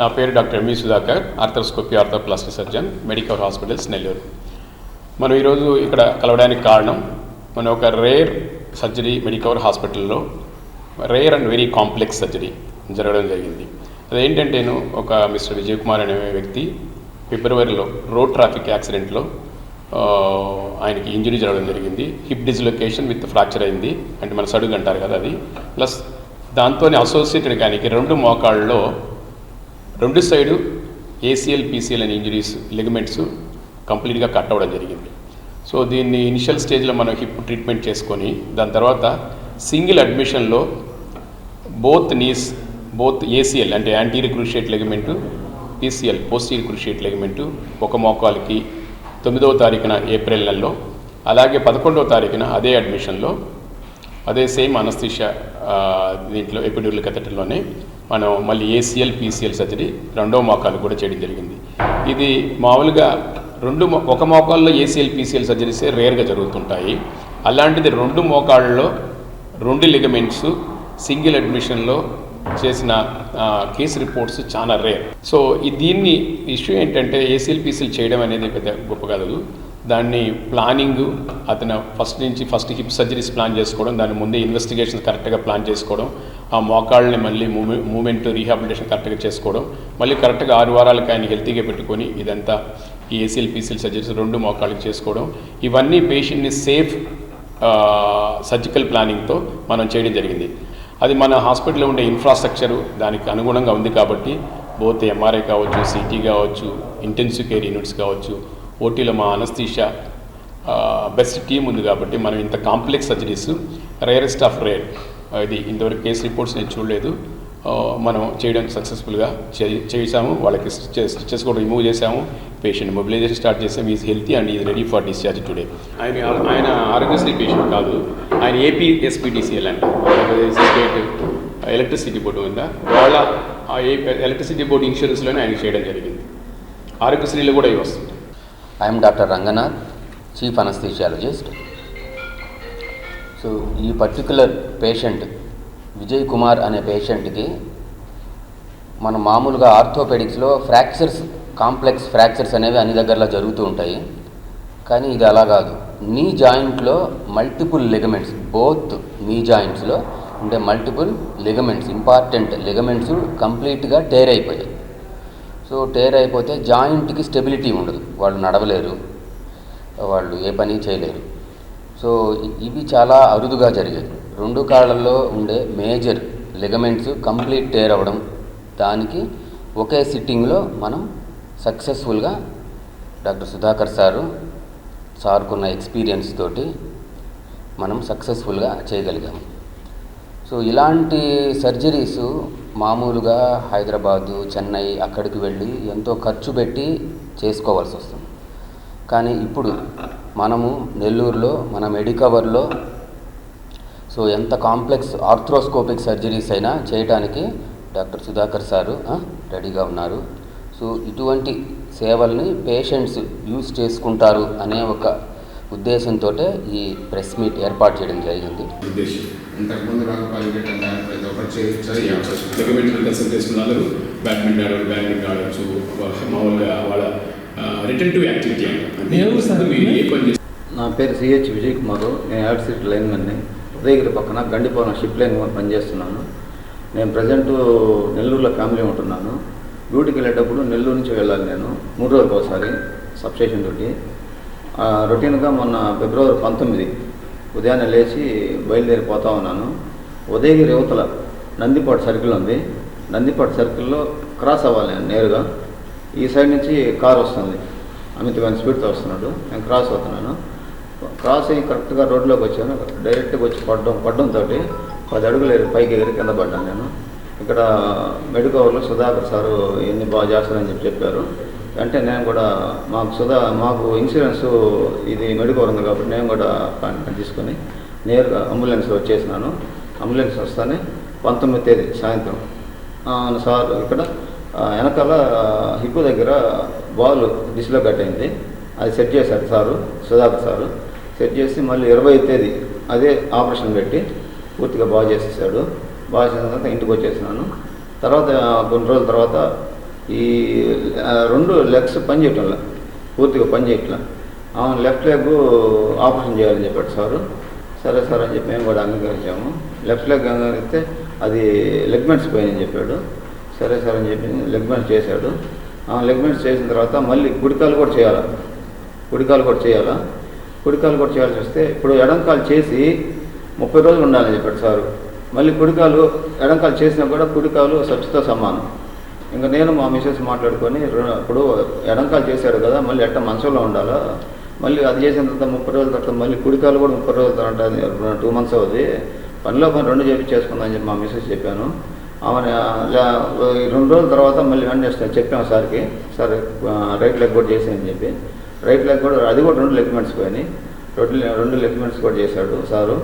నా పేరు doctor MV Sudhakar, arthroscopy arthroplastic surgeon, Medicover hospitals, Nellore. మనం ఈరోజు ఇక్కడ కలవడానికి కారణం, మనం ఒక రేర్ సర్జరీ మెడికవర్ హాస్పిటల్లో rare and very complex surgery జరగడం జరిగింది. అదేంటంటే ఒక మిస్టర్ విజయ్ కుమార్ అనే వ్యక్తి ఫిబ్రవరిలో రోడ్ ట్రాఫిక్ యాక్సిడెంట్లో ఆయనకి ఇంజరీ జరగడం జరిగింది. హిప్ డిస్లొకేషన్ విత్ ఫ్రాక్చర్ అయింది, అంటే మన సడుగు అంటారు కదా అది. ప్లస్ దాంతో అసోసియేటెడ్ కానీ రెండు మోకాళ్ళలో రెండు సైడు ఏసీఎల్ పీసీఎల్ అనే ఇంజరీస్ లిగమెంట్స్ కంప్లీట్గా కట్ అవ్వడం జరిగింది. సో దీన్ని ఇనిషియల్ స్టేజ్లో మనం హిప్ ట్రీట్మెంట్ చేసుకొని దాని తర్వాత సింగిల్ అడ్మిషన్లో బోత్ ఏసీఎల్ అంటే anterior cruciate ligament, PCL posterior cruciate ligament ఒక మోకాలికి 9వ తారీఖున ఏప్రిల్ నెలలో, అలాగే 11వ తారీఖున అదే అడ్మిషన్లో అదే సేమ్ అనస్థీషియా దీంట్లో ఎపిడ్యూరల్ కేథెటర్లోనే మనం మళ్ళీ ఏసీఎల్ పీసీఎల్ సర్జరీ రెండవ మోకాలు కూడా చేయడం జరిగింది. ఇది మామూలుగా ఒక మోకాల్లో ఏసీఎల్ పీసీఎల్ సర్జరీసే రేర్గా జరుగుతుంటాయి. అలాంటిది రెండు మోకాళ్ళలో రెండు లిగమెంట్స్ సింగిల్ అడ్మిషన్లో చేసిన కేసు రిపోర్ట్స్ చాలా రేర్. సో దీన్ని ఇష్యూ ఏంటంటే ఏసీఎల్ పీసీఎల్ చేయడం అనేది పెద్ద గొప్ప కాదు. దాన్ని ప్లానింగ్ అతను ఫస్ట్ హిప్ సర్జరీస్ ప్లాన్ చేసుకోవడం, దాని ముందే ఇన్వెస్టిగేషన్స్ కరెక్ట్గా ప్లాన్ చేసుకోవడం, ఆ మోకాళ్ళని మళ్ళీ మూమెంట్ రీహాబిలిటేషన్ కరెక్ట్గా చేసుకోవడం, మళ్ళీ కరెక్ట్గా 6 వారాలకు ఆయన హెల్తీగా పెట్టుకొని ఇదంతా ఈ ఏసీఎల్ పీసీఎల్ సర్జరీస్ రెండు మోకాళ్ళకి చేసుకోవడం, ఇవన్నీ పేషెంట్ని సేఫ్ సర్జికల్ ప్లానింగ్తో మనం చేయడం జరిగింది. అది మన హాస్పిటల్లో ఉండే ఇన్ఫ్రాస్ట్రక్చరు దానికి అనుగుణంగా ఉంది కాబట్టి బోత్ ఎంఆర్ఐ కావచ్చు, సిటీ కావచ్చు, ఇంటెన్సివ్ కేర్ యూనిట్స్ కావచ్చు, ఓటీలో మా అనస్థీషియా బెస్ట్ టీం ఉంది కాబట్టి మనం ఇంత complex surgeries rarest of rare ఇది ఇంతవరకు కేసు రిపోర్ట్స్ నేను చూడలేదు. మనం చేయడం సక్సెస్ఫుల్గా చేసాము. వాళ్ళకి స్టిచెస్ కూడా రిమూవ్ చేసాము, పేషెంట్ మొబిలైజేషన్ స్టార్ట్ చేసాము. Is healthy and is ready for discharge today. ఆయన ఆరోగ్యశ్రీ పేషెంట్ కాదు, ఆయన ఏపీఎస్పీడీసీఎల్ అంటే స్టేట్ ఎలక్ట్రిసిటీ బోర్డు ఉందా, వాళ్ళ ఎలక్ట్రిసిటీ బోర్డు ఇన్సూరెన్స్లోనే ఆయన చేయడం జరిగింది. ఆరోగ్యశ్రీలో కూడా ఇవి వస్తుంది. I'm doctor Ranganath, chief anaesthesiologist. So ఈ పర్టికులర్ పేషెంట్ విజయ్ కుమార్ అనే పేషెంట్కి మనం మామూలుగా ఆర్థోపెడిక్స్లో కాంప్లెక్స్ ఫ్రాక్చర్స్ అనేవి అన్ని దగ్గరలో జరుగుతూ ఉంటాయి. కానీ ఇది అలా కాదు. నీ జాయింట్లో మల్టిపుల్ లిగమెంట్స్, బోత్ నీ జాయింట్స్లో ఉండే మల్టిపుల్ లిగమెంట్స్, ఇంపార్టెంట్ లిగమెంట్స్ కంప్లీట్గా టేర్ అయిపోయాయి. సో టేర్ అయిపోతే జాయింట్కి స్టెబిలిటీ ఉండదు, వాళ్ళు నడవలేరు, వాళ్ళు ఏ పని చేయలేరు. సో ఇవి చాలా అరుదుగా జరిగాయి. రెండు కాళ్ళల్లో ఉండే మేజర్ లిగమెంట్స్ కంప్లీట్ టేర్ అవ్వడం, దానికి ఒకే సిట్టింగ్లో మనం సక్సెస్ఫుల్గా డాక్టర్ సుధాకర్ సార్కున్న ఎక్స్పీరియన్స్ తోటి మనం సక్సెస్ఫుల్గా చేయగలిగాము. సో ఇలాంటి సర్జరీస్ మామూలుగా హైదరాబాదు, చెన్నై అక్కడికి వెళ్ళి ఎంతో ఖర్చు పెట్టి చేసుకోవాల్సి వస్తుంది. కానీ ఇప్పుడు మనము నెల్లూరులో మన మెడికవర్లో సో ఎంత కాంప్లెక్స్ ఆర్థ్రోస్కోపిక్ సర్జరీస్ అయినా చేయడానికి డాక్టర్ సుధాకర్ రెడీగా ఉన్నారు. సో ఇటువంటి సేవల్ని పేషెంట్స్ యూజ్ చేసుకుంటారు అనే ఒక ఉద్దేశంతో ఈ ప్రెస్ మీట్ ఏర్పాటు చేయడం జరిగింది. నా పేరు సిహెచ్ విజయ్ కుమార్, నేను యాడ్సిట్ లైన్మెన్ని, ఉదయగిరి పక్కన గండిపోవడం షిప్ లైన్ పనిచేస్తున్నాను. నేను ప్రజెంట్ నెల్లూరులో ఫ్యామిలీ ఉంటున్నాను. డ్యూటీకి వెళ్ళేటప్పుడు నెల్లూరు నుంచి వెళ్ళాలి నేను 3 రోజులకు ఒకసారి సబ్స్టేషన్ డ్యూటీ. రొటీన్గా మొన్న ఫిబ్రవరి 19 ఉదయాన్నే లేచి బయలుదేరిపోతా ఉన్నాను. ఉదయగిరి యువతల నందిపాటు సర్కిల్ ఉంది. నందిపాటు సర్కిల్లో క్రాస్ అవ్వాలి నేను నేరుగా. ఈ సైడ్ నుంచి కారు వస్తుంది, అమితమైన స్పీడ్తో వస్తున్నాడు. నేను క్రాస్ అవుతున్నాను. క్రాస్ అయ్యి కరెక్ట్గా రోడ్లోకి వచ్చాను. డైరెక్ట్గా వచ్చి పడ్డంతో 10 అడుగులు పైకి ఎగిరి కింద పడ్డాను నేను. ఇక్కడ మెడికవర్లో సుధాకర్ సారు ఇవన్నీ బాగా చేస్తారని చెప్పారు. అంటే నేను కూడా మాకు ఇన్సూరెన్స్ ఇది మెడికవర్ ఉంది కాబట్టి నేను కూడా తీసుకొని నేరుగా అంబులెన్స్ వచ్చేసినాను. అంబులెన్స్ వస్తానే 19వ తేదీ సాయంత్రం సార్ ఇక్కడ వెనకాల హిప్పు దగ్గర బాల్ డిస్లో కట్ అయింది. అది సెట్ చేశారు సుధాకర్ సారు. సెట్ చేసి మళ్ళీ 20వ తేదీ అదే ఆపరేషన్ పెట్టి పూర్తిగా బాగా చేసేసాడు. బాగా చేసిన తర్వాత ఇంటికి వచ్చేసినాను. తర్వాత కొన్ని రోజుల తర్వాత ఈ 2 లెగ్స్ పని చేయటంలా, పూర్తిగా పని చేయట్లా. లెఫ్ట్ లెగ్ ఆపరేషన్ చేయాలని చెప్పాడు సారు. సరే సార్ అని చెప్పి మేము కూడా అంగీకరించాము. లెఫ్ట్ లెగ్ అంగీకరిస్తే అది లెగ్మెంట్స్ పోయిందని చెప్పాడు. సరే సార్ అని చెప్పి లెగ్మెంట్స్ చేశాడు. లెగ్మెంట్స్ చేసిన తర్వాత మళ్ళీ కుడికాలు కూడా చేయాలా, కుడికాలు కూడా చేయాల్సి వస్తే ఇప్పుడు ఎడంకాలు చేసి 30 రోజులు ఉండాలని చెప్పాడు సారు. మళ్ళీ కుడికాలు ఎడంకాలు చేసినా కూడా కుడికాలు సబ్సితో సమానం. ఇంకా నేను మా మిసెస్ మాట్లాడుకొని ఇప్పుడు ఎడంకాలు చేశాడు కదా, మళ్ళీ ఎట్ట మంచంలో ఉండాలా, మళ్ళీ అది చేసిన తర్వాత 30 రోజుల తర్వాత మళ్ళీ కుడికాలు కూడా 30 రోజుల తర్వాత 2 months అవుతుంది, పనిలో పని 2 చేయించేసుకుందని చెప్పి మా మిసెస్ చెప్పాను. ఆమె 2 రోజుల తర్వాత మళ్ళీ వెంటనే చెప్పాము సార్కి, సార్ రైట్ లెగ్ కూడా చేసానని చెప్పి. రైట్ లెగ్ కూడా అది కూడా 2 లెగ్మెంట్స్ పోయినాయి, 2 లెగ్మెంట్స్ కూడా చేశాడు సారు.